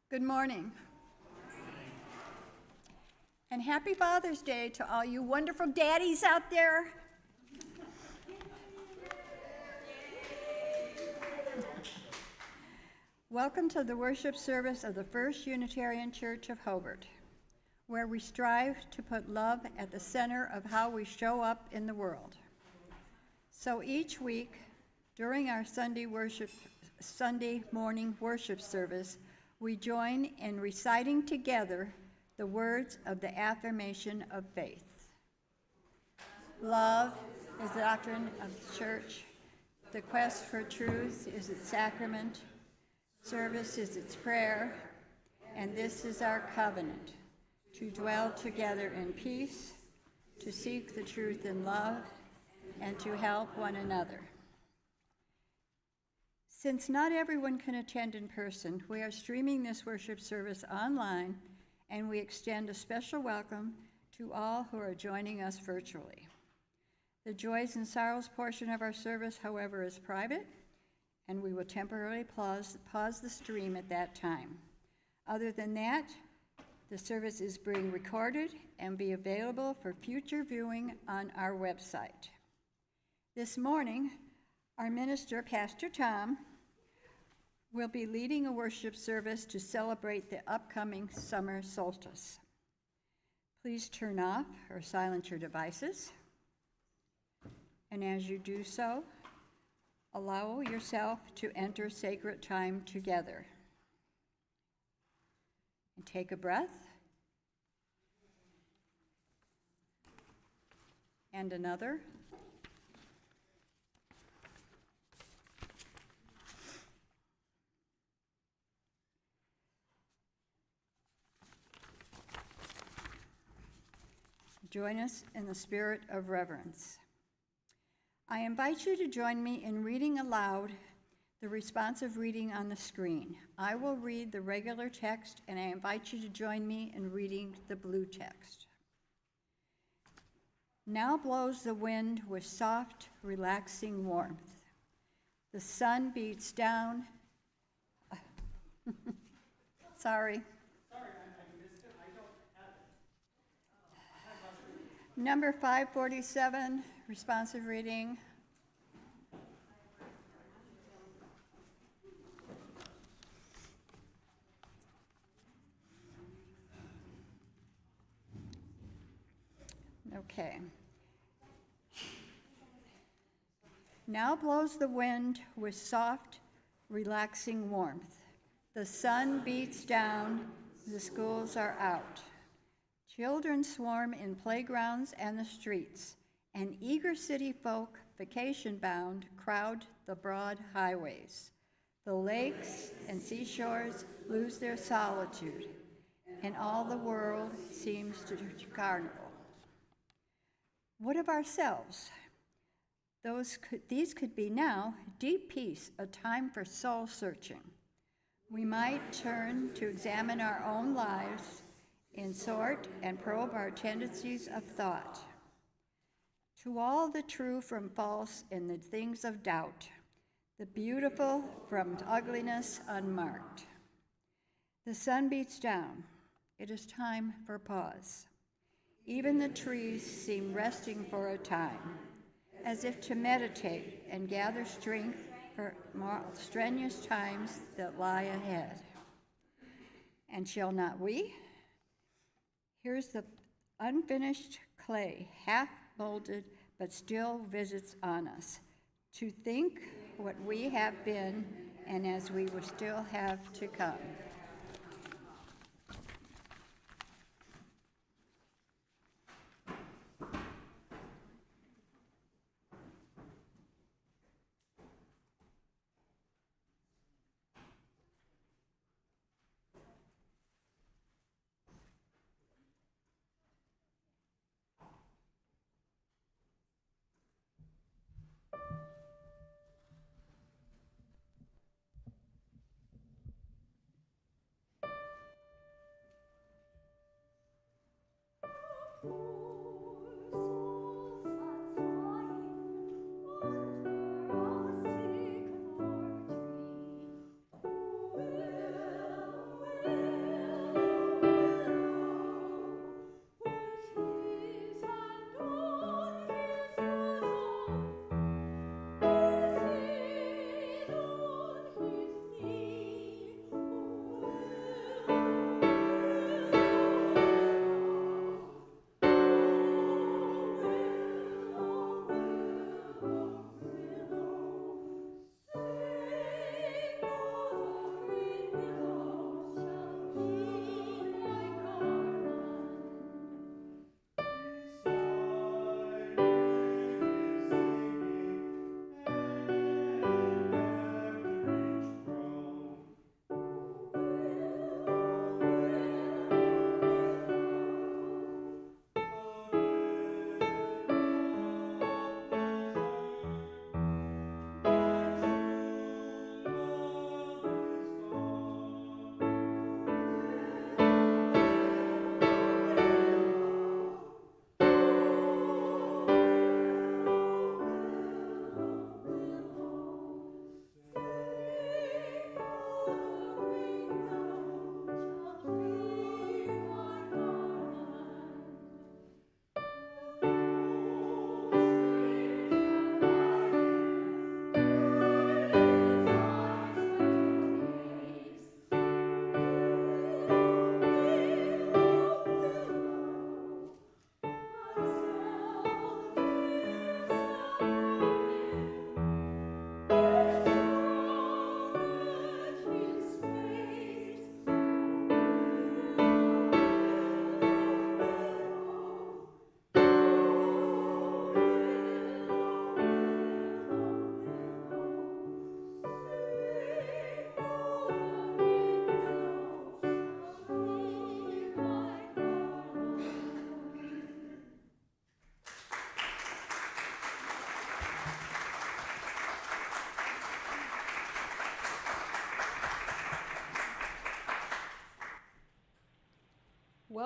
Good morning. And happy Father's Day to all you wonderful daddies out there. Welcome to the worship service of the First Unitarian Church of Hobart, where we strive to put love at the center of how we show up in the world. So each week, during our Sunday morning worship service, we join in reciting together the words of the affirmation of faith. Love is the doctrine of the church. The quest for truth is its sacrament. Service is its prayer. And this is our covenant, to dwell together in peace, to seek the truth in love, and to help one another. Since not everyone can attend in person, we are streaming this worship service online, and we extend a special welcome to all who are joining us virtually. The joys and sorrows portion of our service, however, is private, and we will temporarily pause the stream at that time. Other than that, the service is being recorded and be available for future viewing on our website. This morning, our minister, Pastor Tom, will be leading a worship service to celebrate the upcoming summer solstice. Please turn off or silence your devices. And as you do so, Allow yourself to enter sacred time together. And take a breath. And another. Join us in the spirit of reverence. I invite you to join me in reading aloud the responsive reading on the screen. I will read the regular text, and I invite you to join me in reading the blue text. Now blows the wind with soft, relaxing warmth. The sun beats down. Sorry. Number 547, responsive reading. Okay. Now blows the wind with soft, relaxing warmth. The sun beats down, the schools are out. Children swarm in playgrounds and the streets, and eager city folk, vacation-bound, crowd the broad highways. The lakes and seashores lose their solitude, and all the world seems to carnival. What of ourselves? These could be now deep peace, a time for soul searching. We might turn to examine our own lives and sort and probe our tendencies of thought. To all the true from false and the things of doubt, the beautiful from ugliness unmarked. The sun beats down. It is time for pause. Even the trees seem resting for a time, as if to meditate and gather strength for more strenuous times that lie ahead. And shall not we? Here's the unfinished clay, half molded, but still visits on us, to think what we have been and as we will still have to come.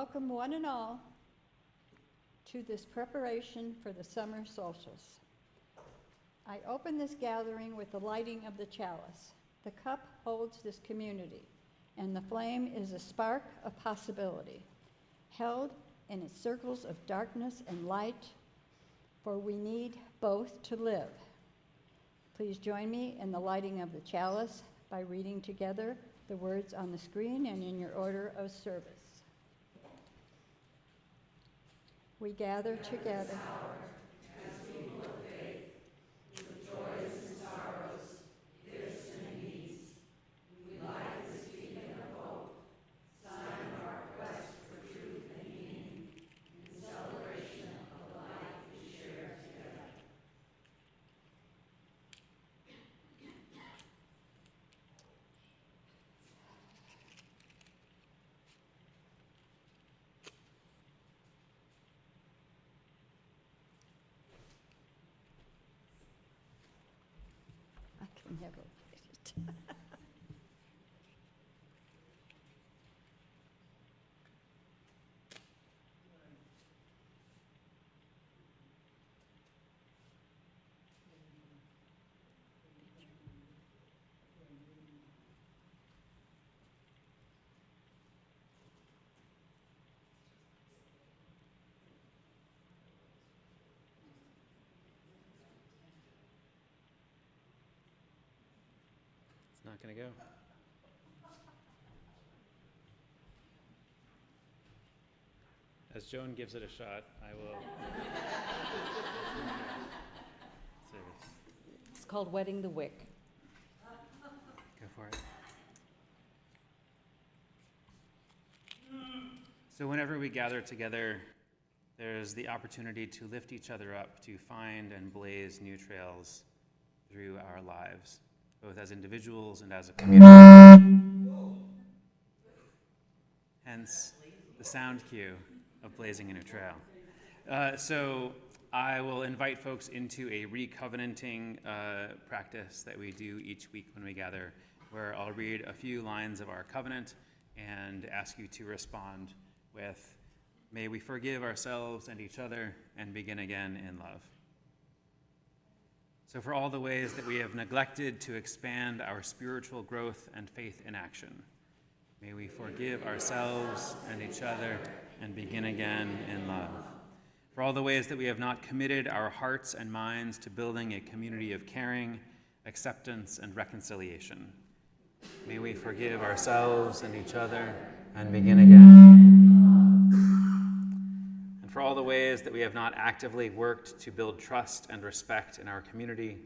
welcome one and all to this preparation for the summer solstice. I open this gathering with the lighting of the chalice. The cup holds this community, and the flame is a spark of possibility, held in its circles of darkness and light, for we need both to live. Please join me in the lighting of the chalice by reading together the words on the screen and in your order of service. We gather together never get it. Not going to go. As Joan gives it a shot, I will. Service. It's called Wetting the Wick. Go for it. So whenever we gather together, there's the opportunity to lift each other up, to find and blaze new trails through our lives, both as individuals and as a community. Hence, the sound cue of blazing a new trail. So I will invite folks into a recovenanting practice that we do each week when we gather, where I'll read a few lines of our covenant and ask you to respond with, "May we forgive ourselves and each other and begin again in love." So for all the ways that we have neglected to expand our spiritual growth and faith in action, may we forgive ourselves and each other and begin again in love. For all the ways that we have not committed our hearts and minds to building a community of caring, acceptance, and reconciliation, may we forgive ourselves and each other and begin again. And for all the ways that we have not actively worked to build trust and respect in our community,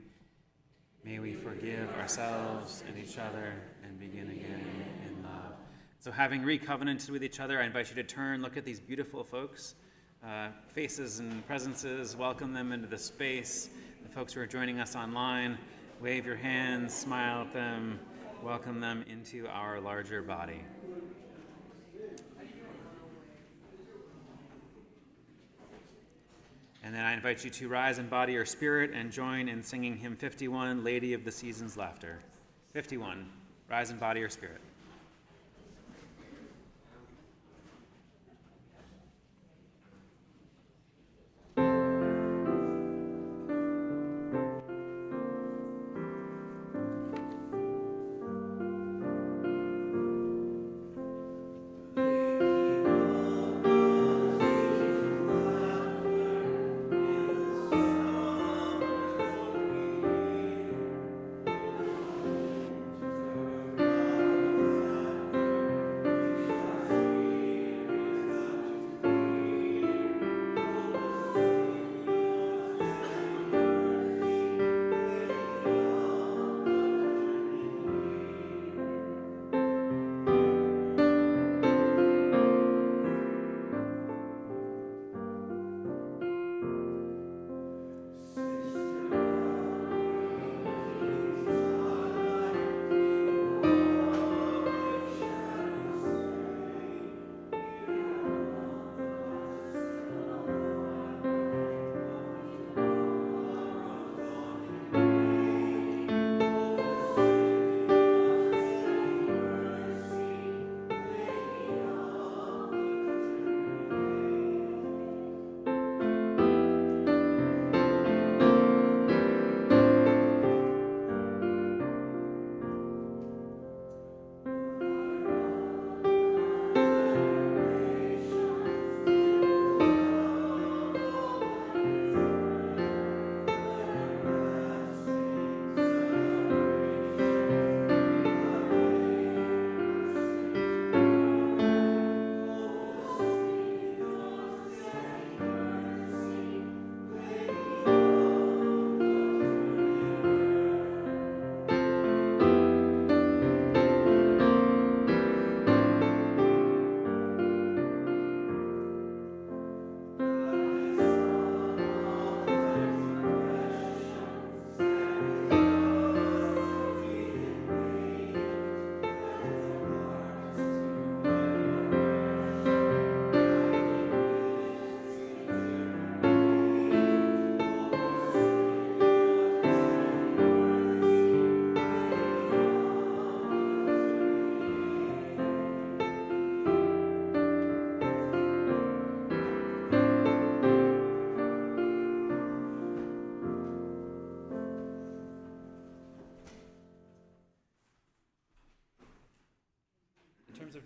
may we forgive ourselves and each other and begin again in love. So having recovenanted with each other, I invite you to turn, look at these beautiful folks, faces and presences, welcome them into the space. The folks who are joining us online, wave your hands, smile at them, welcome them into our larger body. And then I invite you to rise in body or spirit and join in singing hymn 51, Lady of the Season's Laughter. 51, rise in body or spirit.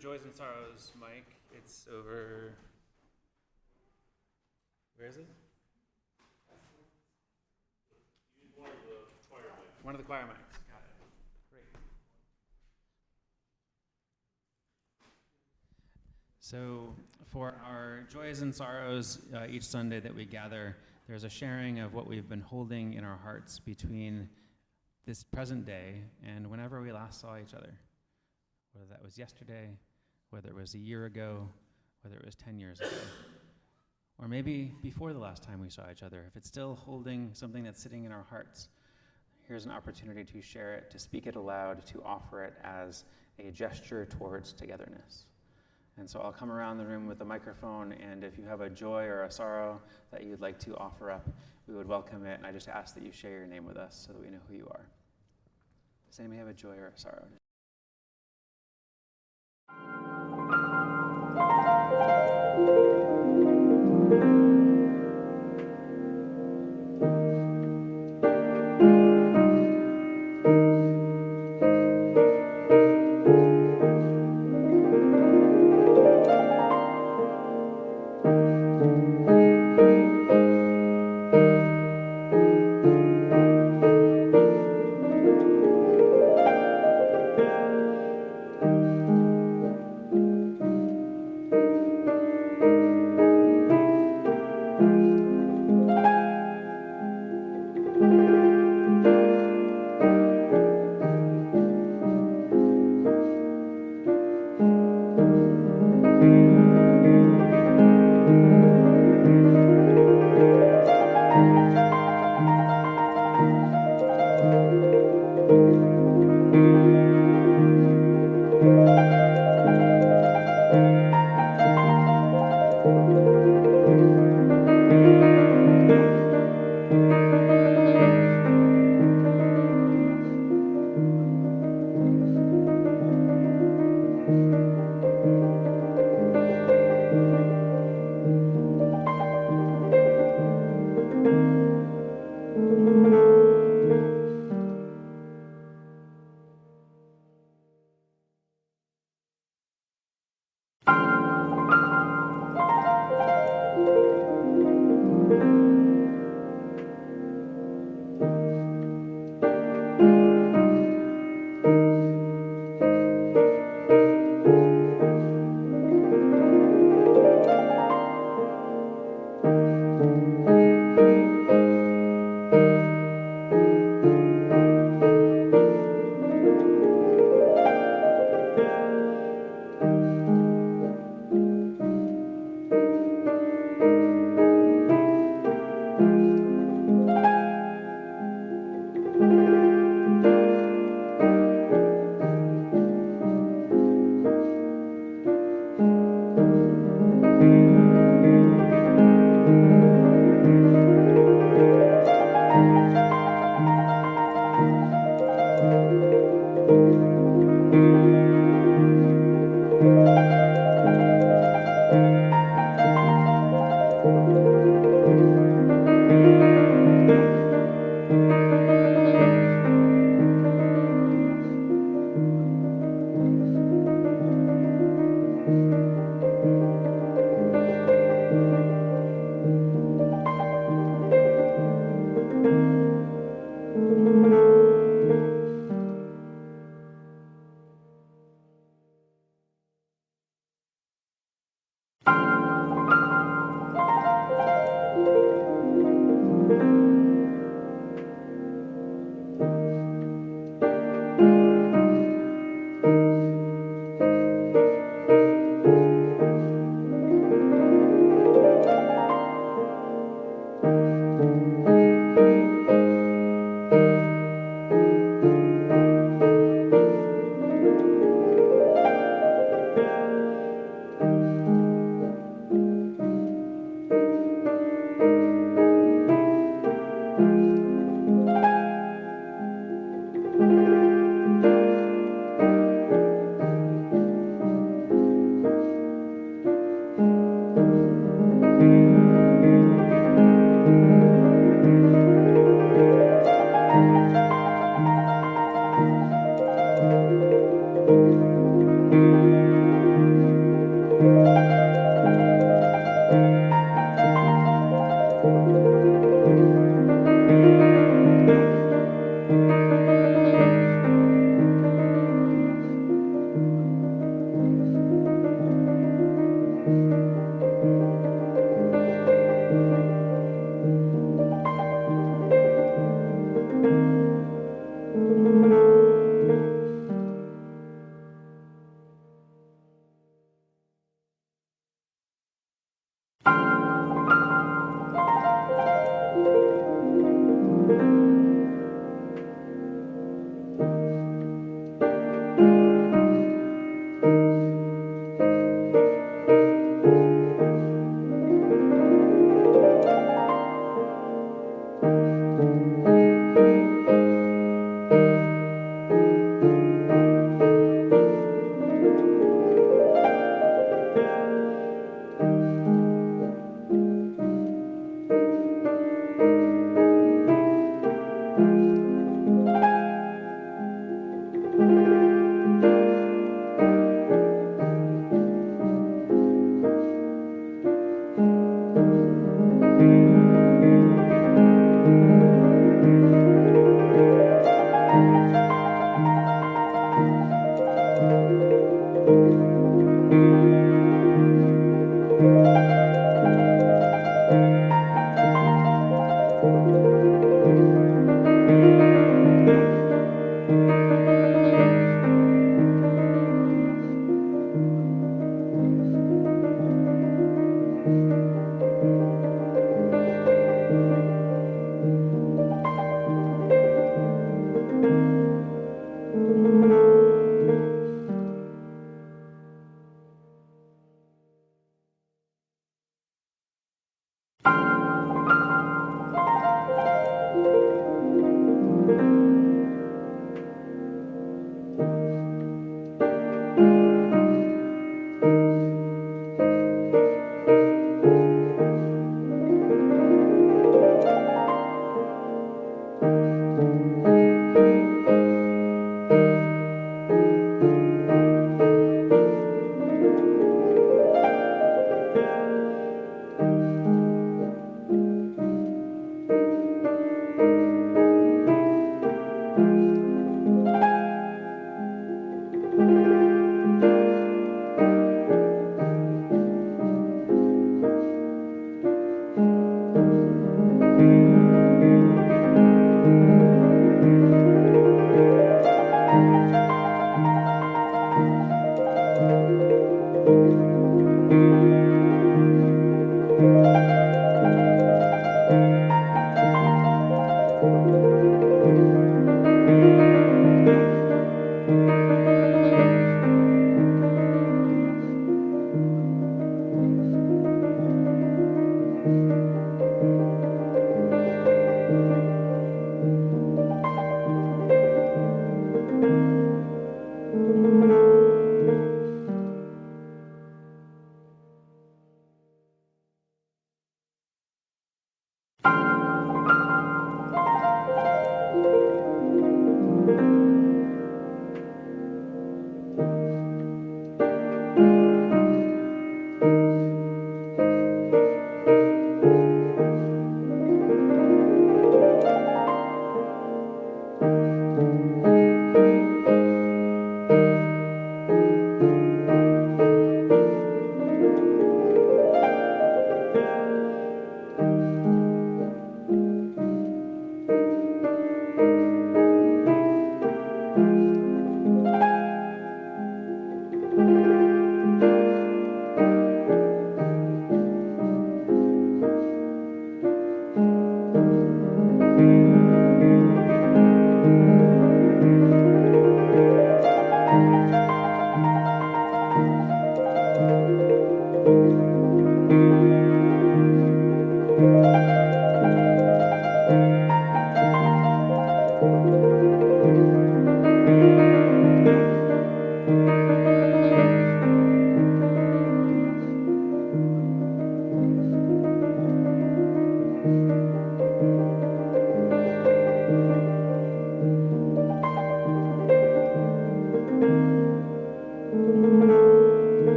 Joys and Sorrows, Mike. It's over. Where is it? One of the choir mics. Got it. Great. So, for our joys and sorrows, each Sunday that we gather, there's a sharing of what we've been holding in our hearts between this present day and whenever we last saw each other. Whether that was yesterday, whether it was a year ago, whether it was 10 years ago, or maybe before the last time we saw each other. If it's still holding something that's sitting in our hearts, here's an opportunity to share it, to speak it aloud, to offer it as a gesture towards togetherness. And so I'll come around the room with a microphone, and if you have a joy or a sorrow that you'd like to offer up, we would welcome it, and I just ask that you share your name with us so that we know who you are. Does anybody have a joy or a sorrow?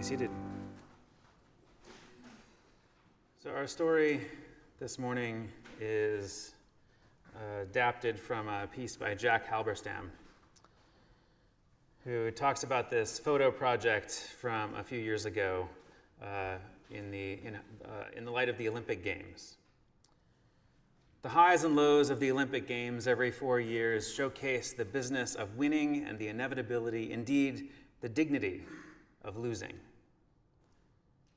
Seated. So our story this morning is adapted from a piece by Jack Halberstam, who talks about this photo project from a few years ago in the light of the Olympic Games. The highs and lows of the Olympic Games every 4 years showcase the business of winning and the inevitability, indeed, the dignity of losing.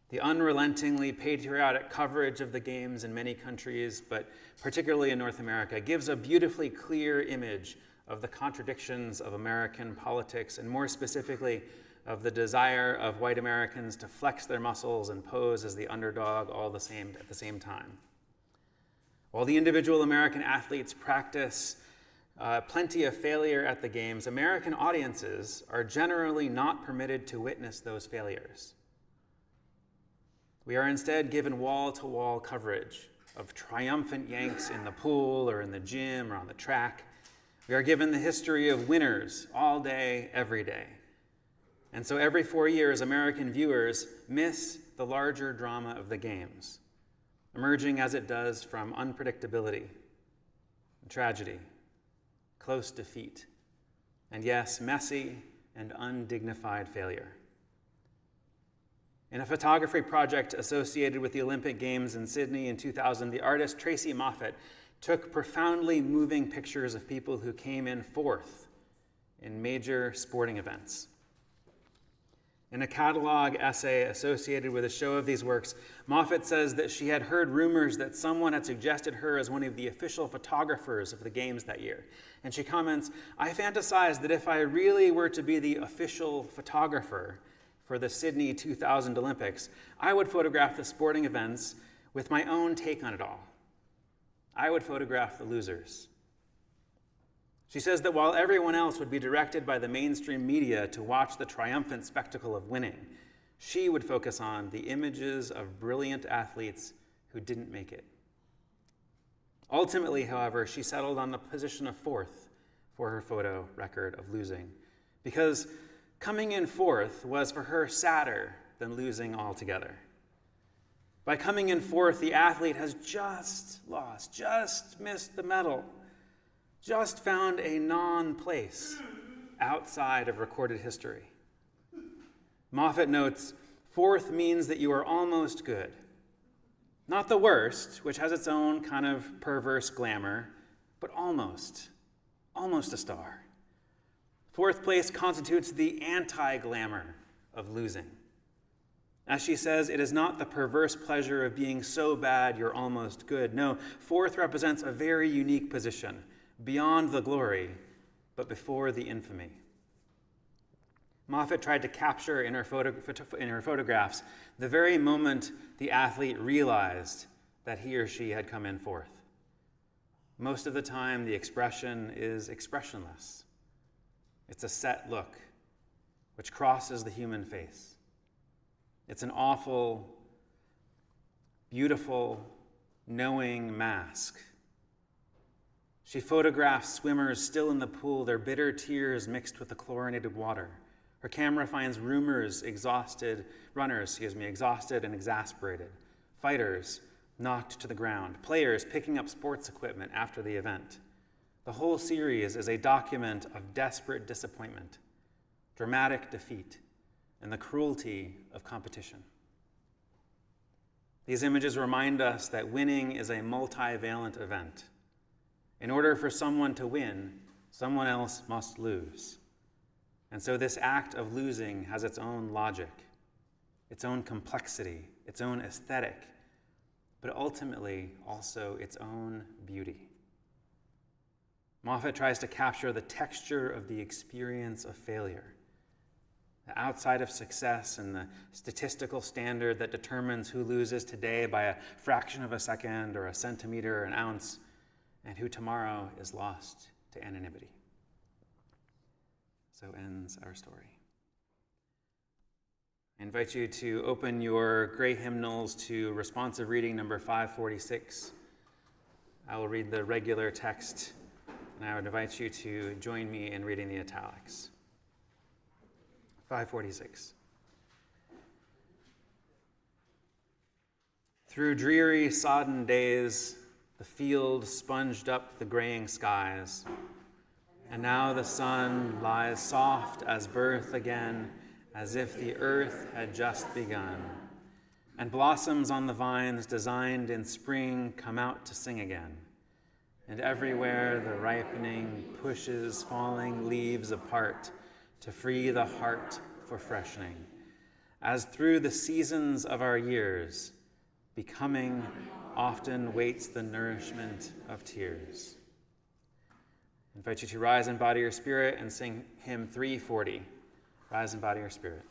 The unrelentingly patriotic coverage of the Games in many countries, but particularly in North America, gives a beautifully clear image of the contradictions of American politics, and more specifically, of the desire of white Americans to flex their muscles and pose as the underdog at the same time. While the individual American athletes practice plenty of failure at the Games, American audiences are generally not permitted to witness those failures. We are instead given wall-to-wall coverage of triumphant Yanks in the pool or in the gym or on the track. We are given the history of winners all day, every day. And so every 4 years, American viewers miss the larger drama of the games, emerging as it does from unpredictability, tragedy, close defeat, and yes, messy and undignified failure. In a photography project associated with the Olympic Games in Sydney in 2000, the artist Tracy Moffat took profoundly moving pictures of people who came in fourth in major sporting events. In a catalog essay associated with a show of these works, Moffat says that she had heard rumors that someone had suggested her as one of the official photographers of the Games that year. And she comments, "I fantasized that if I really were to be the official photographer for the Sydney 2000 Olympics, I would photograph the sporting events with my own take on it all. I would photograph the losers." She says that while everyone else would be directed by the mainstream media to watch the triumphant spectacle of winning, she would focus on the images of brilliant athletes who didn't make it. Ultimately, however, she settled on the position of fourth for her photo record of losing, because coming in fourth was for her sadder than losing altogether. By coming in fourth, the athlete has just lost, just missed the medal, just found a non-place outside of recorded history. Moffat notes, fourth means that you are almost good. Not the worst, which has its own kind of perverse glamour, but almost a star. Fourth place constitutes the anti-glamour of losing. As she says, it is not the perverse pleasure of being so bad you're almost good. No, fourth represents a very unique position, beyond the glory, but before the infamy. Moffat tried to capture in her photographs the very moment the athlete realized that he or she had come in fourth. Most of the time, the expression is expressionless. It's a set look, which crosses the human face. It's an awful, beautiful, knowing mask. She photographs swimmers still in the pool, their bitter tears mixed with the chlorinated water. Her camera finds runners exhausted and exasperated, fighters knocked to the ground, players picking up sports equipment after the event. The whole series is a document of desperate disappointment, dramatic defeat, and the cruelty of competition. These images remind us that winning is a multivalent event. In order for someone to win, someone else must lose. And so this act of losing has its own logic, its own complexity, its own aesthetic, but ultimately also its own beauty. Moffat tries to capture the texture of the experience of failure, the outside of success and the statistical standard that determines who loses today by a fraction of a second or a centimeter or an ounce, and who tomorrow is lost to anonymity. So ends our story. I invite you to open your gray hymnals to responsive reading number 546. I will read the regular text, and I would invite you to join me in reading the italics. 546. Through dreary, sodden days, the field sponged up the graying skies, and now the sun lies soft as birth again, as if the earth had just begun, and blossoms on the vines designed in spring come out to sing again, and everywhere the ripening pushes falling leaves apart to free the heart for freshening, as through the seasons of our years, becoming often waits the nourishment of tears. I invite you to rise in body or spirit and sing hymn 340. Rise in body or spirit.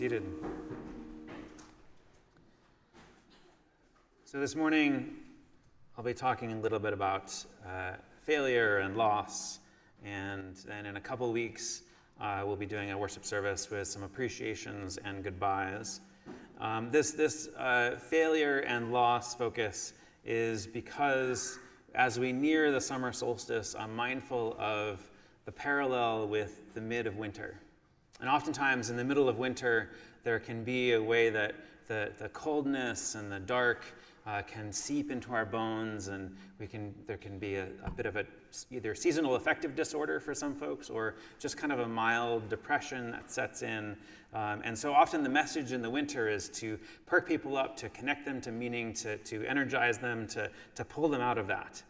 seated. So this morning, I'll be talking a little bit about failure and loss, and then in a couple weeks, we'll be doing a worship service with some appreciations and goodbyes. This failure and loss focus is because as we near the summer solstice, I'm mindful of the parallel with the mid of winter. And oftentimes in the middle of winter, there can be a way that the coldness and the dark can seep into our bones, and there can be a bit of either seasonal affective disorder for some folks, or just kind of a mild depression that sets in. And so often the message in the winter is to perk people up, to connect them to meaning, to energize them, to pull them out of that.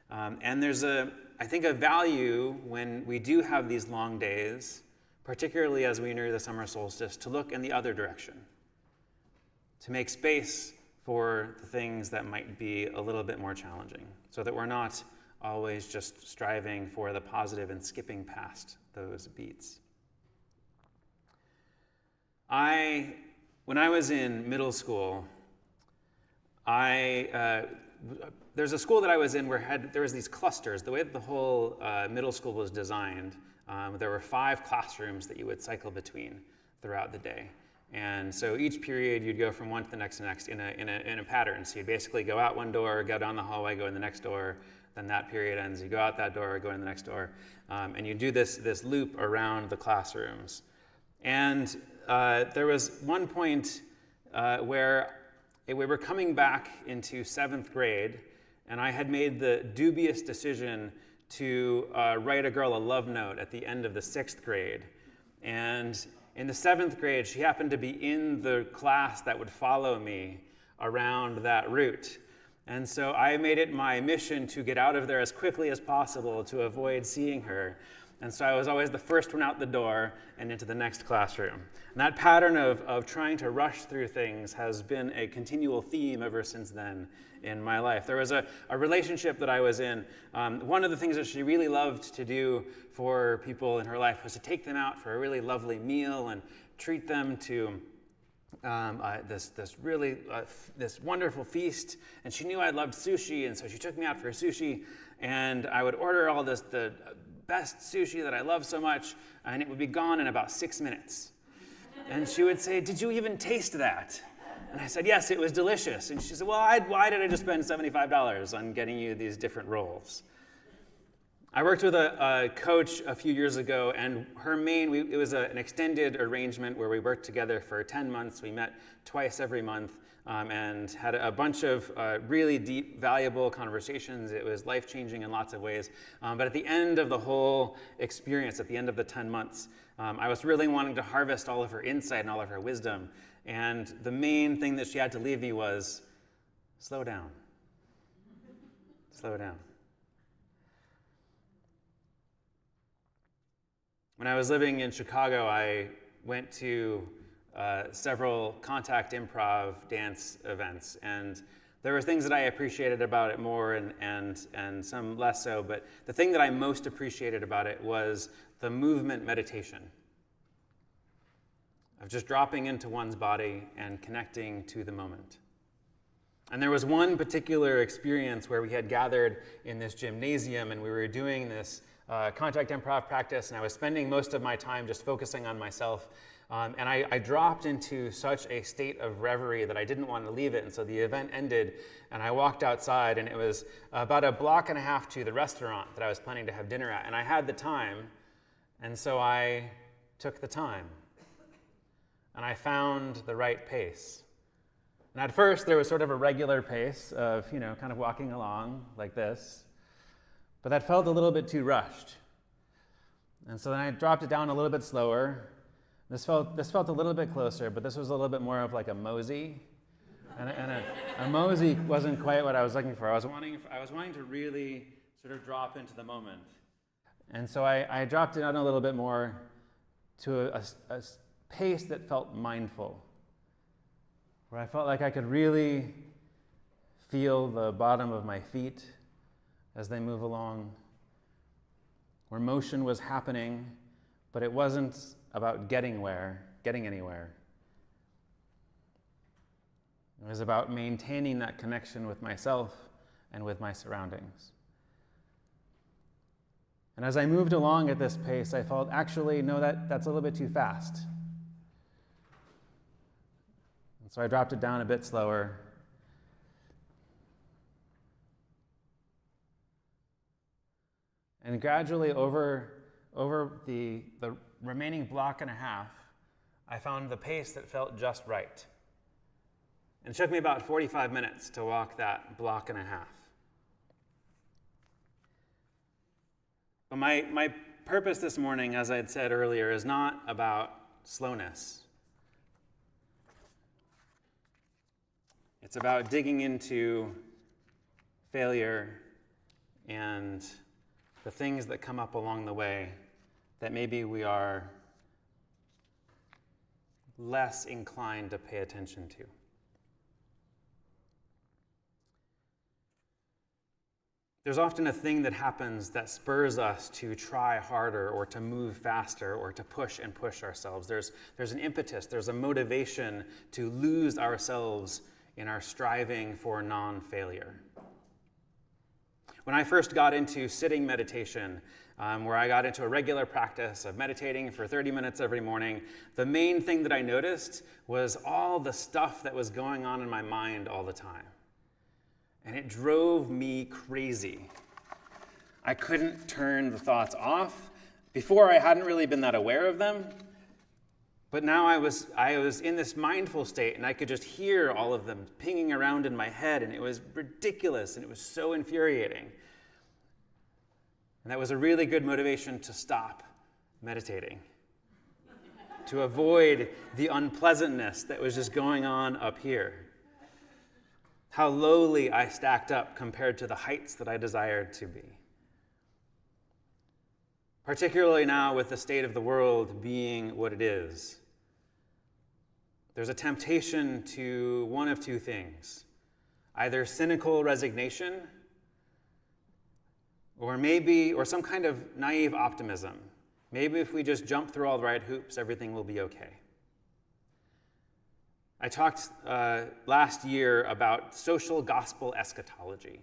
And there's I think a value when we do have these long days, particularly as we near the summer solstice, to look in the other direction, to make space for the things that might be a little bit more challenging, so that we're not always just striving for the positive and skipping past those beats. When I was in middle school, there's a school that I was in where there was these clusters. The way that the whole middle school was designed, there were 5 classrooms that you would cycle between throughout the day. And so each period you'd go from one to the next in a pattern. So you'd basically go out one door, go down the hallway, go in the next door, then that period ends, you go out that door, go in the next door, and you do this loop around the classrooms. And there was one point where we were coming back into 7th grade, and I had made the dubious decision to write a girl a love note at the end of the 6th grade. And in the 7th grade, she happened to be in the class that would follow me around that route. And so I made it my mission to get out of there as quickly as possible to avoid seeing her. And so I was always the first one out the door and into the next classroom. And that pattern of trying to rush through things has been a continual theme ever since then in my life. There was a relationship that I was in. One of the things that she really loved to do for people in her life was to take them out for a really lovely meal and treat them to this wonderful feast. And she knew I loved sushi, and so she took me out for sushi, and I would order all the best sushi that I love so much, and it would be gone in about 6 minutes. And she would say, "Did you even taste that?" And I said, "Yes, it was delicious." And she said, "Well, why did I just spend $75 on getting you these different rolls?" I worked with a coach a few years ago, and it was an extended arrangement where we worked together for 10 months. We met twice every month and had a bunch of really deep, valuable conversations. It was life-changing in lots of ways. But at the end of the whole experience, at the end of the 10 months, I was really wanting to harvest all of her insight and all of her wisdom. And the main thing that she had to leave me was, slow down. Slow down. When I was living in Chicago, I went to several contact improv dance events, and there were things that I appreciated about it more and some less so, but the thing that I most appreciated about it was the movement meditation of just dropping into one's body and connecting to the moment. And there was one particular experience where we had gathered in this gymnasium, and we were doing this contact improv practice, and I was spending most of my time just focusing on myself. And I dropped into such a state of reverie that I didn't want to leave it. And so the event ended, and I walked outside, and it was about a block and a half to the restaurant that I was planning to have dinner at. And I had the time, and so I took the time. And I found the right pace. And at first, there was sort of a regular pace of, kind of walking along like this. But that felt a little bit too rushed. And so then I dropped it down a little bit slower. This felt a little bit closer, but this was a little bit more of like a mosey. And a mosey wasn't quite what I was looking for. I was wanting to really sort of drop into the moment. And so I dropped it down a little bit more to a pace that felt mindful, where I felt like I could really feel the bottom of my feet as they move along, where motion was happening, but it wasn't about getting anywhere. It was about maintaining that connection with myself and with my surroundings. And as I moved along at this pace, I felt, actually, no, that's a little bit too fast. And so I dropped it down a bit slower. And gradually, over the remaining block and a half, I found the pace that felt just right. And it took me about 45 minutes to walk that block and a half. But my purpose this morning, as I had said earlier, is not about slowness. It's about digging into failure and the things that come up along the way that maybe we are less inclined to pay attention to. There's often a thing that happens that spurs us to try harder or to move faster or to push and push ourselves. There's an impetus, there's a motivation to lose ourselves in our striving for non-failure. When I first got into sitting meditation, where I got into a regular practice of meditating for 30 minutes every morning, the main thing that I noticed was all the stuff that was going on in my mind all the time. And it drove me crazy. I couldn't turn the thoughts off. Before, I hadn't really been that aware of them. But now I was in this mindful state, and I could just hear all of them pinging around in my head, and it was ridiculous, and it was so infuriating. And that was a really good motivation to stop meditating, to avoid the unpleasantness that was just going on up here. How lowly I stacked up compared to the heights that I desired to be. Particularly now with the state of the world being what it is. There's a temptation to one of two things. Either cynical resignation or some kind of naive optimism. Maybe if we just jump through all the right hoops, everything will be okay. I talked last year about social gospel eschatology.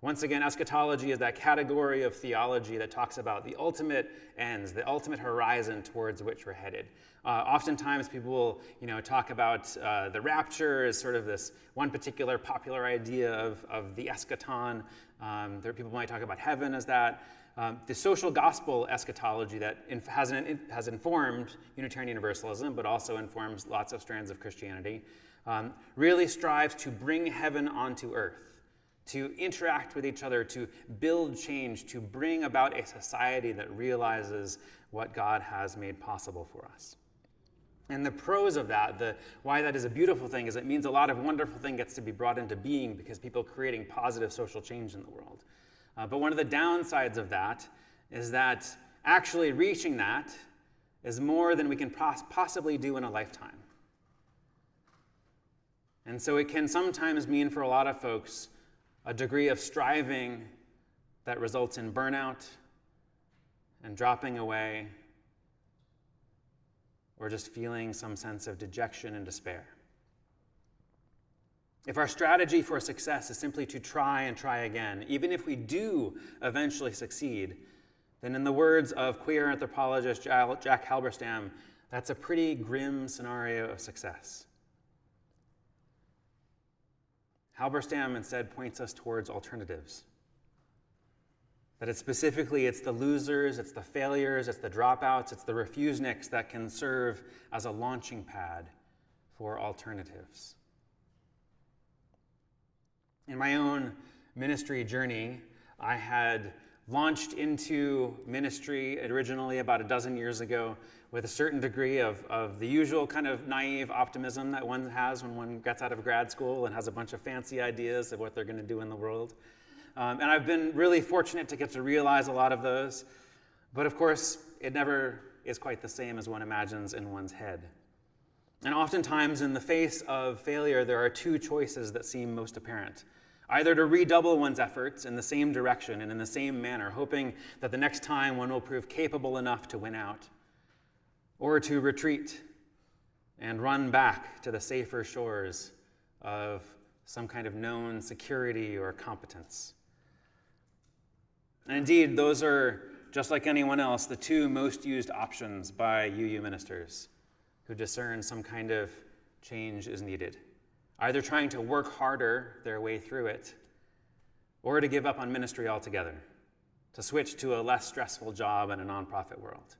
Once again, eschatology is that category of theology that talks about the ultimate ends, the ultimate horizon towards which we're headed. Oftentimes people will talk about the rapture as sort of this one particular popular idea of the eschaton. People might talk about heaven as that. The social gospel eschatology that has informed Unitarian Universalism, but also informs lots of strands of Christianity, really strives to bring heaven onto earth, to interact with each other, to build change, to bring about a society that realizes what God has made possible for us. And the pros of that, why that is a beautiful thing, is it means a lot of wonderful thing gets to be brought into being because people are creating positive social change in the world. But one of the downsides of that is that actually reaching that is more than we can possibly do in a lifetime. And so it can sometimes mean for a lot of folks a degree of striving that results in burnout and dropping away, or just feeling some sense of dejection and despair. If our strategy for success is simply to try and try again, even if we do eventually succeed, then in the words of queer anthropologist Jack Halberstam, that's a pretty grim scenario of success. Halberstam instead points us towards alternatives. That it's the losers, it's the failures, it's the dropouts, it's the refuseniks that can serve as a launching pad for alternatives. In my own ministry journey, I had launched into ministry originally about a dozen years ago with a certain degree of the usual kind of naive optimism that one has when one gets out of grad school and has a bunch of fancy ideas of what they're going to do in the world. And I've been really fortunate to get to realize a lot of those. But of course, it never is quite the same as one imagines in one's head. And oftentimes in the face of failure, there are two choices that seem most apparent. Either to redouble one's efforts in the same direction and in the same manner, hoping that the next time one will prove capable enough to win out, or to retreat and run back to the safer shores of some kind of known security or competence. And indeed, those are, just like anyone else, the two most used options by UU ministers who discern some kind of change is needed. Either trying to work harder their way through it, or to give up on ministry altogether, to switch to a less stressful job in a nonprofit world.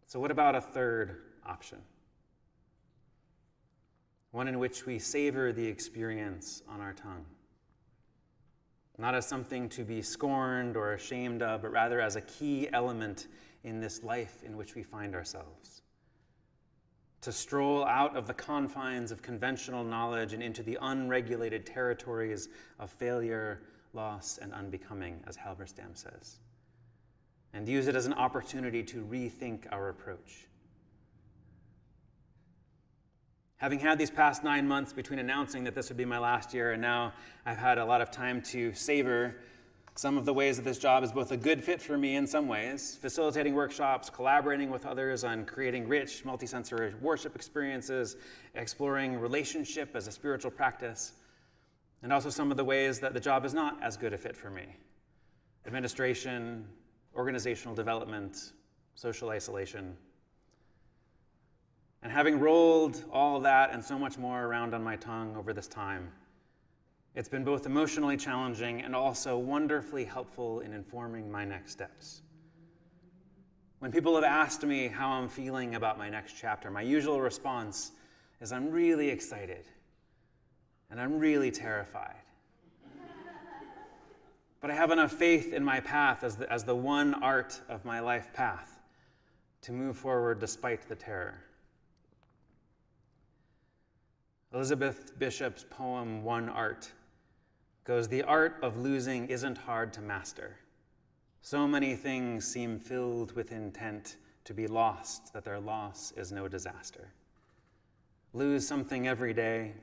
So what about a third option? One in which we savor the experience on our tongue. Not as something to be scorned or ashamed of, but rather as a key element in this life in which we find ourselves. To stroll out of the confines of conventional knowledge and into the unregulated territories of failure, loss, and unbecoming, as Halberstam says, and use it as an opportunity to rethink our approach. Having had these past 9 months between announcing that this would be my last year, and now I've had a lot of time to savor some of the ways that this job is both a good fit for me in some ways, facilitating workshops, collaborating with others on creating rich, multisensory worship experiences, exploring relationship as a spiritual practice, and also some of the ways that the job is not as good a fit for me. Administration, organizational development, social isolation. And having rolled all that and so much more around on my tongue over this time, it's been both emotionally challenging and also wonderfully helpful in informing my next steps. When people have asked me how I'm feeling about my next chapter, my usual response is I'm really excited and I'm really terrified. But I have enough faith in my path as the one art of my life path to move forward despite the terror. Elizabeth Bishop's poem, One Art, goes, "The art of losing isn't hard to master. So many things seem filled with intent to be lost that their loss is no disaster. Lose something every day,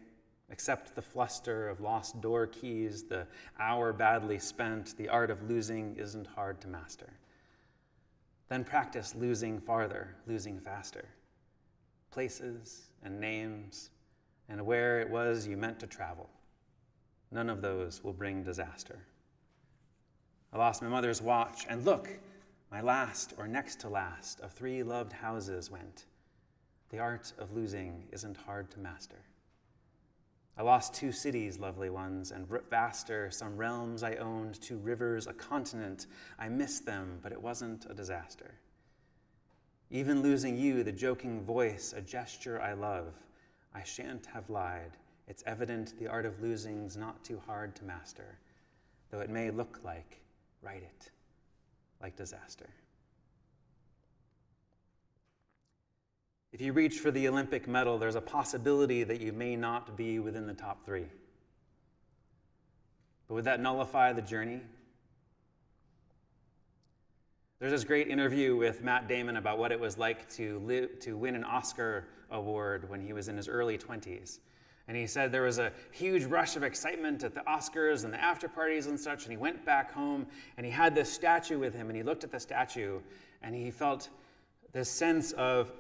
accept the fluster of lost door keys, the hour badly spent. The art of losing isn't hard to master. Then practice losing farther, losing faster. Places and names, and where it was you meant to travel. None of those will bring disaster. I lost my mother's watch, and look, my last or next to last of 3 loved houses went. The art of losing isn't hard to master. I lost 2 cities, lovely ones, and vaster, some realms I owned, 2 rivers, a continent. I missed them, but it wasn't a disaster. Even losing you, the joking voice, a gesture I love, I shan't have lied. It's evident the art of losing's not too hard to master, though it may look like, write it, like disaster." If you reach for the Olympic medal, there's a possibility that you may not be within the top 3. But would that nullify the journey? There's this great interview with Matt Damon about what it was like to win an Oscar award when he was in his early 20s. And he said there was a huge rush of excitement at the Oscars and the after parties and such, and he went back home and he had this statue with him, and he looked at the statue and he felt this sense of,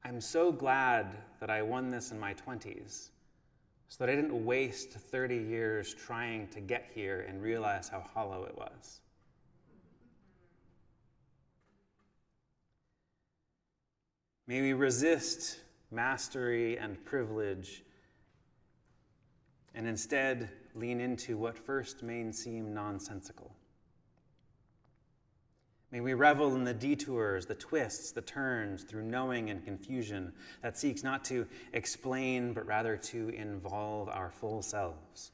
I'm so glad that I won this in my 20s so that I didn't waste 30 years trying to get here and realize how hollow it was. May we resist mastery and privilege and instead lean into what first may seem nonsensical. May we revel in the detours, the twists, the turns through knowing and confusion that seeks not to explain, but rather to involve our full selves.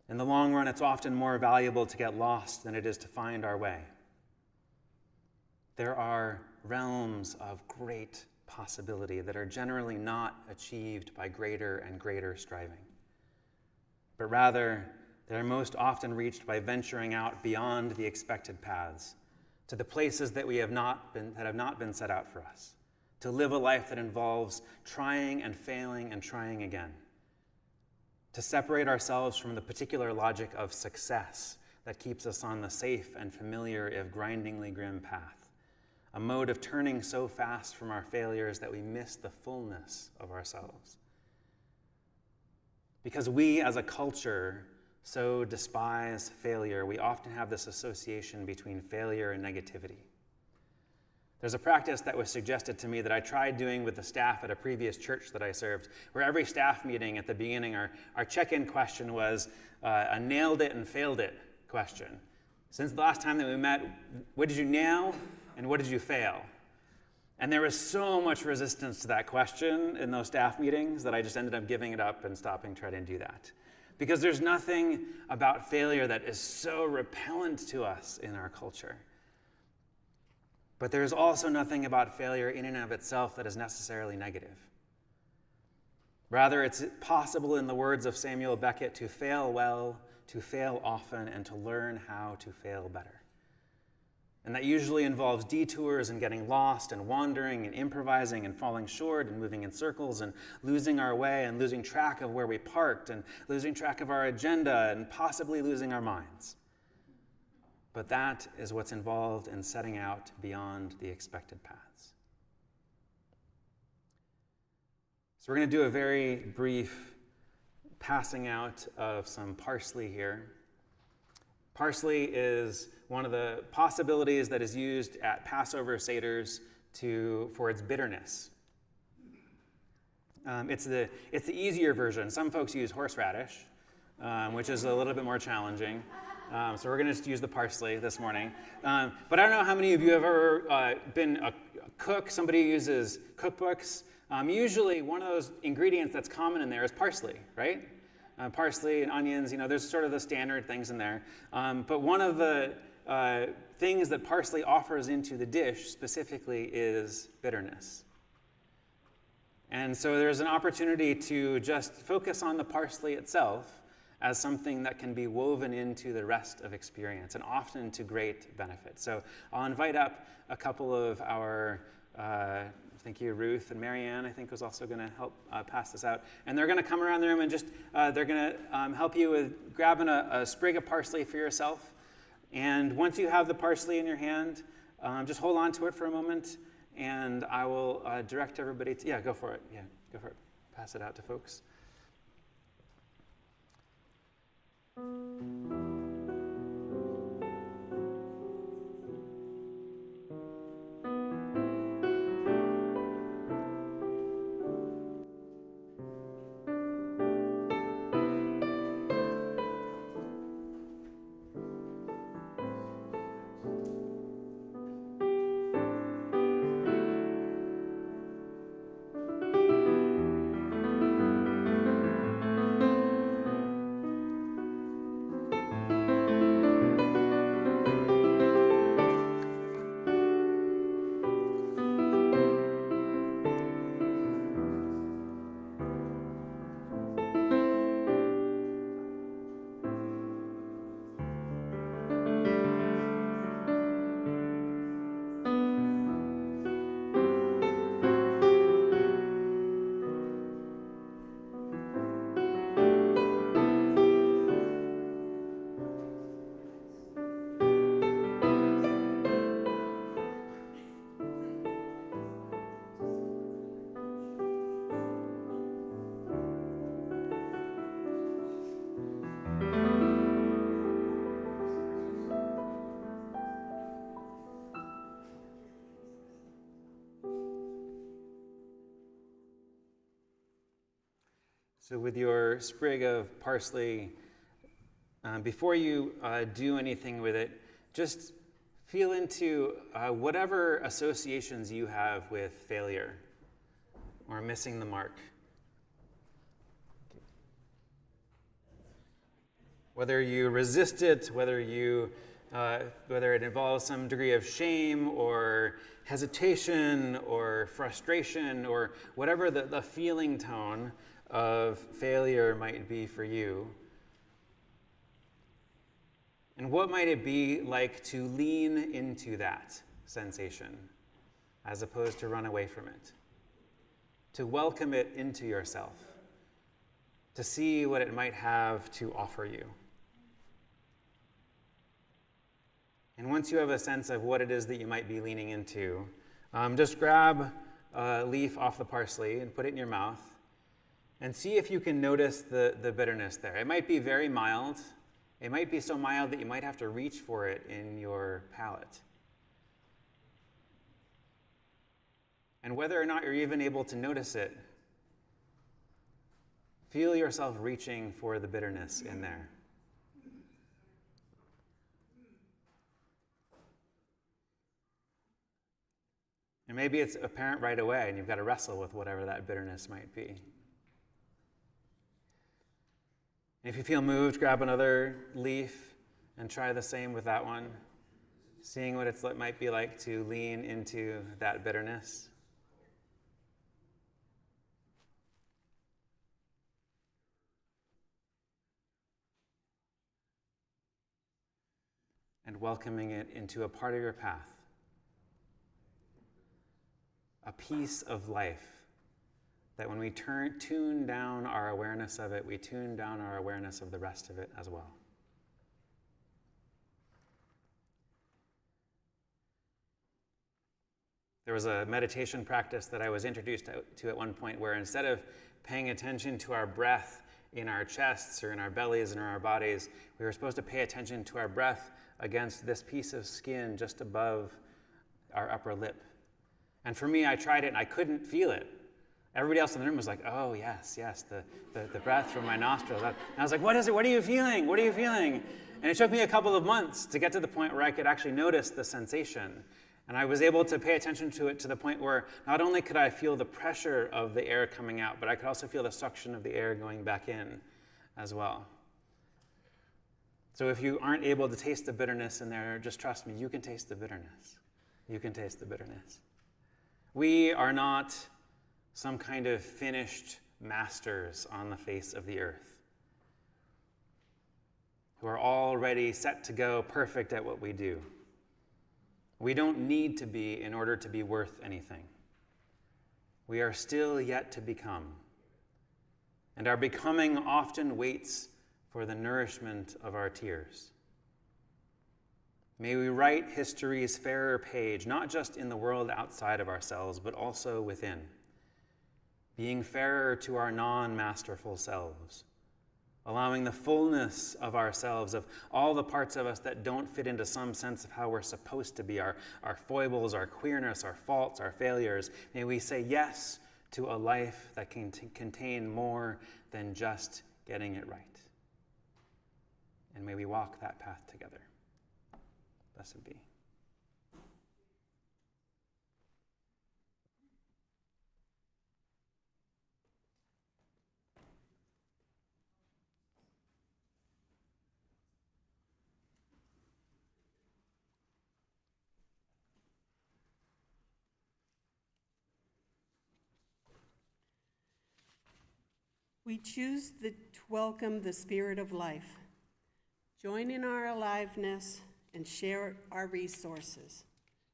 In the long run, it's often more valuable to get lost than it is to find our way. There are realms of great possibility that are generally not achieved by greater and greater striving, but rather they are most often reached by venturing out beyond the expected paths to the places that have not been set out for us, to live a life that involves trying and failing and trying again, to separate ourselves from the particular logic of success that keeps us on the safe and familiar, if grindingly grim path, a mode of turning so fast from our failures that we miss the fullness of ourselves. Because we as a culture so despise failure, we often have this association between failure and negativity. There's a practice that was suggested to me that I tried doing with the staff at a previous church that I served, where every staff meeting at the beginning, our check-in question was a nailed it and failed it question. Since the last time that we met, what did you nail and what did you fail? And there was so much resistance to that question in those staff meetings that I just ended up giving it up and stopping trying to do that. Because there's nothing about failure that is so repellent to us in our culture. But there's also nothing about failure in and of itself that is necessarily negative. Rather, it's possible, in the words of Samuel Beckett, to fail well, to fail often, and to learn how to fail better. And that usually involves detours and getting lost and wandering and improvising and falling short and moving in circles and losing our way and losing track of where we parked and losing track of our agenda and possibly losing our minds. But that is what's involved in setting out beyond the expected paths. So we're going to do a very brief passing out of some parsley here. Parsley is one of the possibilities that is used at Passover Seders for its bitterness. It's the easier version. Some folks use horseradish, which is a little bit more challenging. So we're going to just use the parsley this morning. But I don't know how many of you have ever been a cook. Somebody who uses cookbooks. Usually one of those ingredients that's common in there is parsley, right? Parsley and onions, there's sort of the standard things in there. But one of the things that parsley offers into the dish specifically is bitterness. And so there's an opportunity to just focus on the parsley itself as something that can be woven into the rest of experience, and often to great benefit. So I'll invite up a couple of our, thank you, Ruth and Marianne, I think was also gonna help pass this out. And they're gonna come around the room and just, they're gonna help you with grabbing a sprig of parsley for yourself. And once you have the parsley in your hand, just hold on to it for a moment, and I will direct everybody to, go for it, go for it. Pass it out to folks. So with your sprig of parsley, before you do anything with it, just feel into whatever associations you have with failure or missing the mark. Whether you resist it, whether it involves some degree of shame or hesitation or frustration or whatever the feeling tone of failure might be for you. And what might it be like to lean into that sensation as opposed to run away from it? To welcome it into yourself, to see what it might have to offer you. And once you have a sense of what it is that you might be leaning into, just grab a leaf off the parsley and put it in your mouth and see if you can notice the bitterness there. It might be very mild. It might be so mild that you might have to reach for it in your palate. And whether or not you're even able to notice it, feel yourself reaching for the bitterness in there. And maybe it's apparent right away and you've got to wrestle with whatever that bitterness might be. And if you feel moved, grab another leaf and try the same with that one, seeing what it might be like to lean into that bitterness. And welcoming it into a part of your path. A piece of life that when we tune down our awareness of it, we tune down our awareness of the rest of it as well. There was a meditation practice that I was introduced to at one point where instead of paying attention to our breath in our chests or in our bellies and in our bodies, we were supposed to pay attention to our breath against this piece of skin just above our upper lip. And for me, I tried it and I couldn't feel it. Everybody else in the room was like, oh, yes, the breath from my nostrils. And I was like, what is it? What are you feeling? What are you feeling? And it took me a couple of months to get to the point where I could actually notice the sensation. And I was able to pay attention to it to the point where not only could I feel the pressure of the air coming out, but I could also feel the suction of the air going back in as well. So if you aren't able to taste the bitterness in there, just trust me, you can taste the bitterness. You can taste the bitterness. We are not some kind of finished masters on the face of the earth who are already set to go perfect at what we do. We don't need to be in order to be worth anything. We are still yet to become. And our becoming often waits for the nourishment of our tears. May we write history's fairer page, not just in the world outside of ourselves, but also within, being fairer to our non-masterful selves, allowing the fullness of ourselves, of all the parts of us that don't fit into some sense of how we're supposed to be, our foibles, our queerness, our faults, our failures. May we say yes to a life that can contain more than just getting it right. And may we walk that path together. Blessed be. We choose to welcome the spirit of life, join in our aliveness, and share our resources.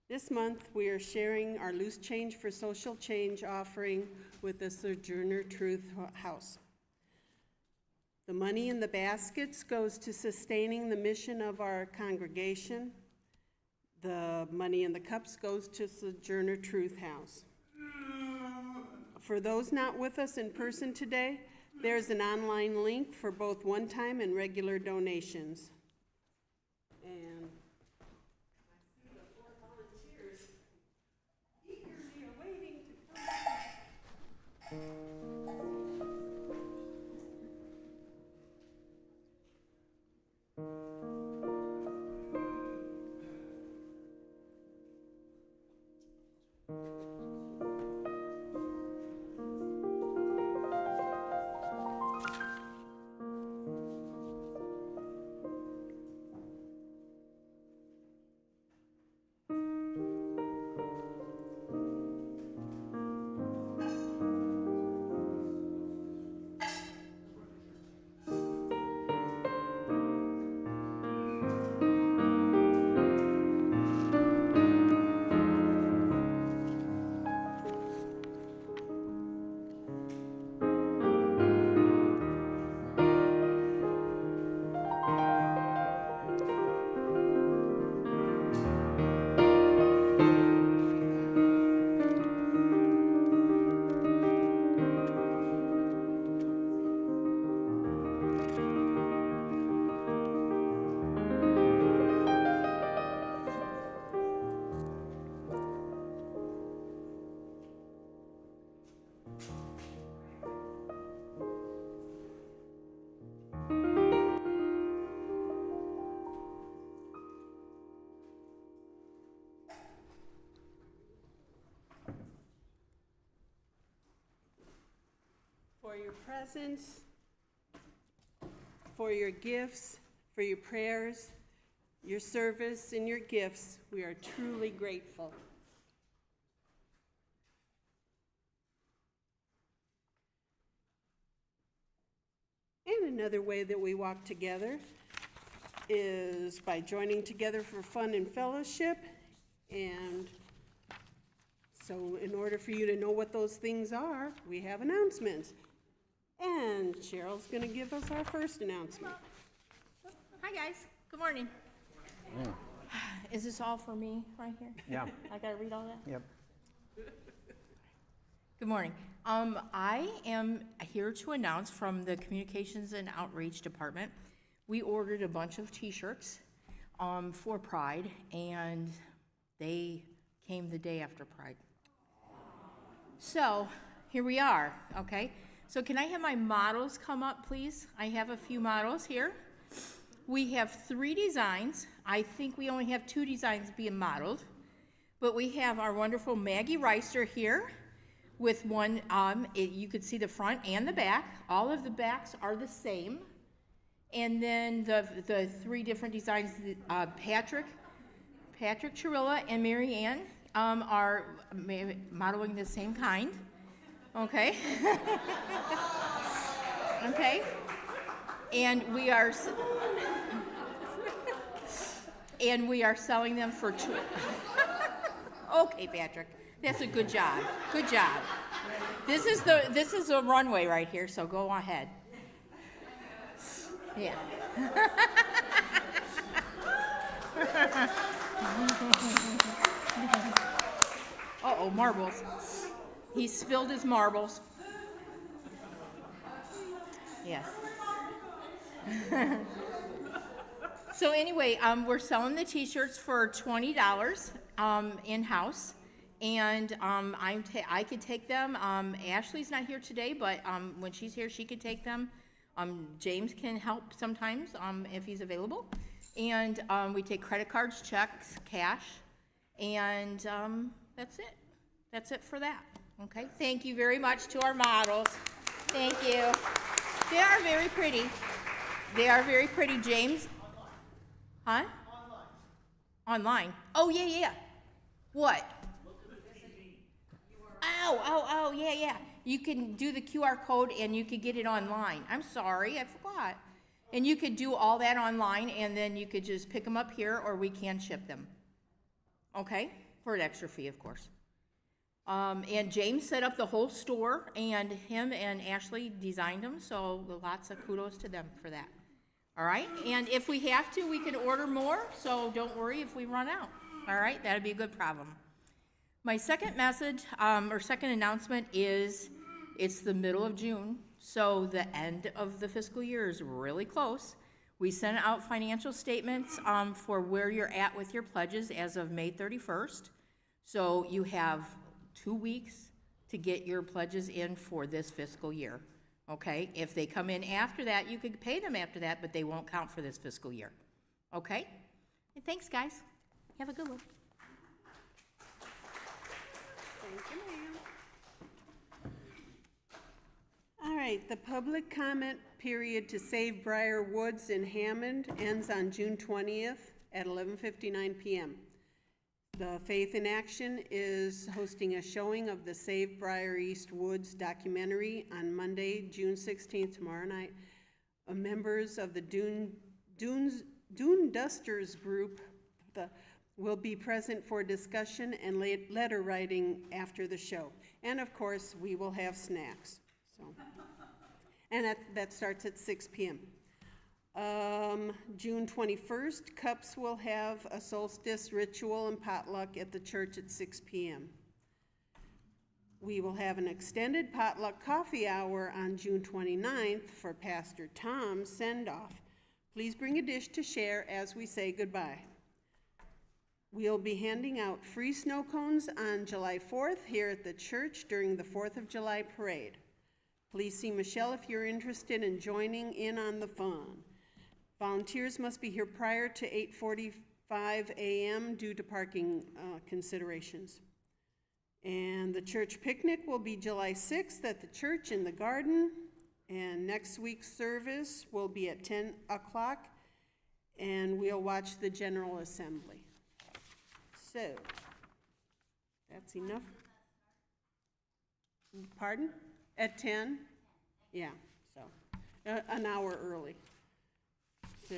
This month, we are sharing our Loose Change for Social Change offering with the Sojourner Truth House. The money in the baskets goes to sustaining the mission of our congregation. The money in the cups goes to Sojourner Truth House. For those not with us in person today, there's an online link for both one-time and regular donations. And I see the 4 volunteers eagerly awaiting to come. your presence, for your gifts, for your prayers, your service, and your gifts. We are truly grateful. And another way that we walk together is by joining together for fun and fellowship. And so in order for you to know what those things are, we have announcements. And Cheryl's going to give us our first announcement. Hi, guys. Good morning. Is this all for me right here? Yeah. I got to read all that? Yep. Good morning. I am here to announce from the Communications and Outreach Department, we ordered a bunch of t-shirts for Pride, and they came the day after Pride. So here we are, okay? So can I have my models come up, please? I have a few models here. We have 3 designs. I think we only have 2 designs being modeled, but we have our wonderful Maggie Reister here with one, you could see the front and the back. All of the backs are the same. And then the 3 different designs, Patrick Chirilla and Mary Ann are modeling the same kind, okay? Okay, and we are selling them for Okay, Patrick, that's a good job. Good job. This is a runway right here, so go ahead. Yeah. Uh-oh, marbles. He spilled his marbles. Yes. So anyway, we're selling the t-shirts for $20 in-house, and I could take them. Ashley's not here today, but when she's here, she could take them. James can help sometimes if he's available. And we take credit cards, checks, cash, and that's it. That's it for that. Okay, thank you very much to our models. Thank you. They are very pretty. They are very pretty, James. Huh? Online. Oh, yeah. What? Oh, yeah. You can do the QR code and you could get it online. I'm sorry, I forgot. And you could do all that online, and then you could just pick them up here, or we can ship them. Okay? For an extra fee, of course. And James set up the whole store, and him and Ashley designed them, so lots of kudos to them for that. All right? And if we have to, we can order more, so don't worry if we run out. All right? That'd be a good problem. My second message, or second announcement is it's the middle of June, so the end of the fiscal year is really close. We sent out financial statements for where you're at with your pledges as of May 31st. So you have 2 weeks to get your pledges in for this fiscal year, okay? If they come in after that, you could pay them after that, but they won't count for this fiscal year, okay? And thanks, guys. Have a good one. Thank you, ma'am. All right, the public comment period to save Briar Woods in Hammond ends on June 20th at 11:59 p.m. The Faith in Action is hosting a showing of the Save Briar East Woods documentary on Monday, June 16th, tomorrow night. Members of the Dune Dusters group will be present for discussion and letter writing after the show. And of course, we will have snacks. And that starts at 6 p.m. June 21st, Cups will have a solstice ritual and potluck at the church at 6 p.m. We will have an extended potluck coffee hour on June 29th for Pastor Tom's send-off. Please bring a dish to share as we say goodbye. We'll be handing out free snow cones on July 4th here at the church during the 4th of July parade. Please see Michelle if you're interested in joining in on the fun. Volunteers must be here prior to 8:45 a.m. due to parking considerations. And the church picnic will be July 6th at the church in the garden. And next week's service will be at 10 o'clock, and we'll watch the General Assembly. So, that's enough. Pardon? At 10? Yeah, so, an hour early. So,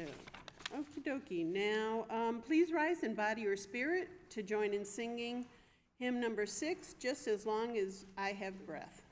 okie dokie. Now, please rise in body or spirit to join in singing hymn number 6, Just as Long as I Have Breath.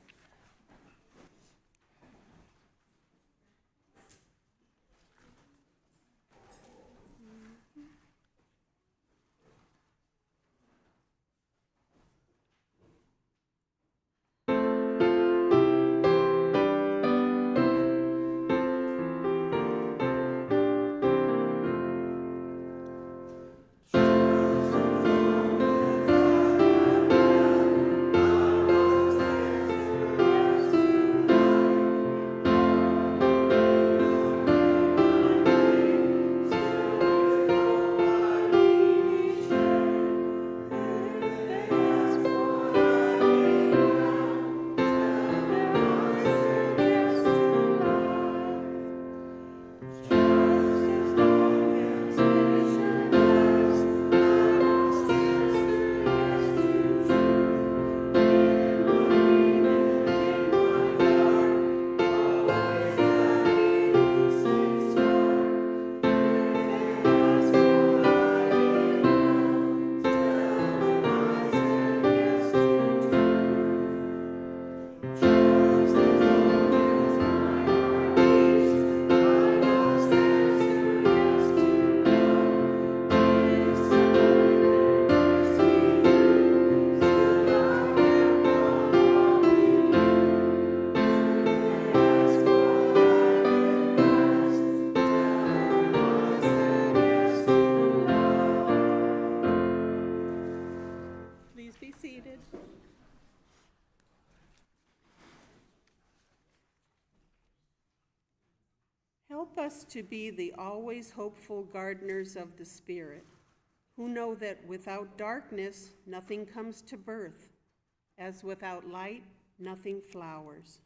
Please be seated. Help us to be the always hopeful gardeners of the Spirit, who know that without darkness nothing comes to birth, as without light nothing flowers.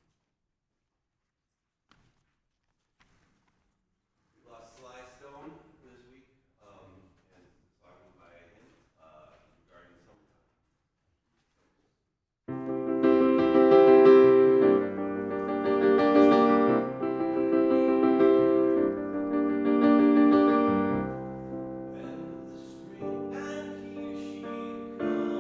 We lost Sly Stone this week, and talking by him regarding summertime. Then the spring, and here she comes back.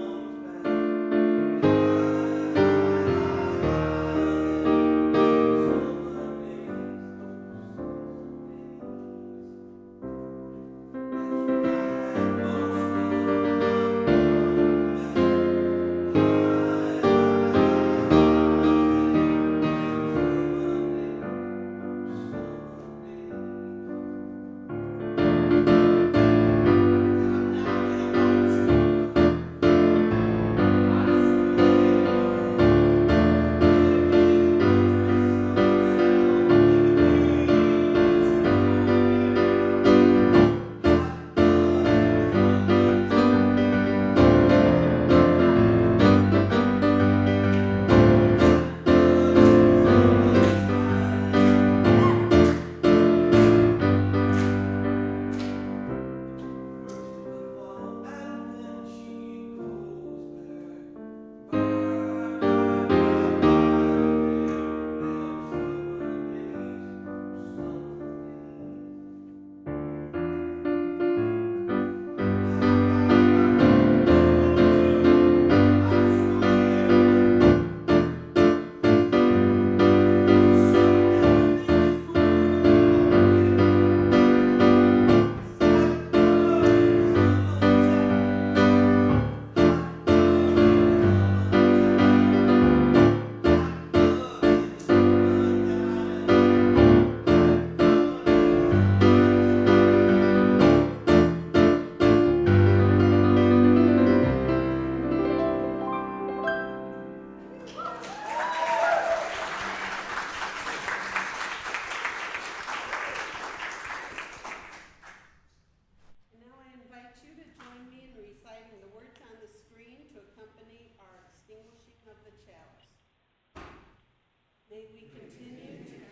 May we continue to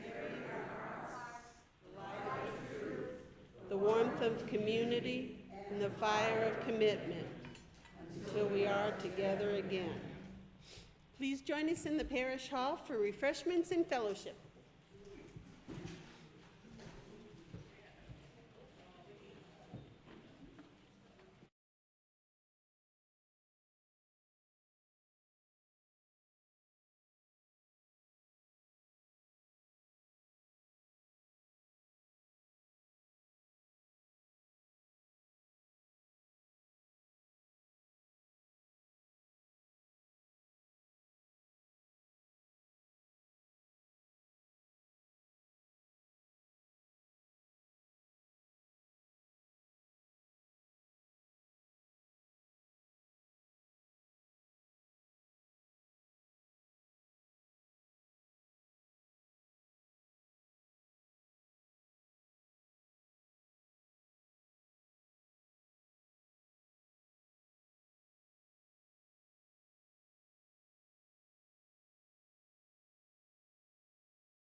of community and the fire of commitment until we are together again. Please join us in the parish hall for refreshments and fellowship.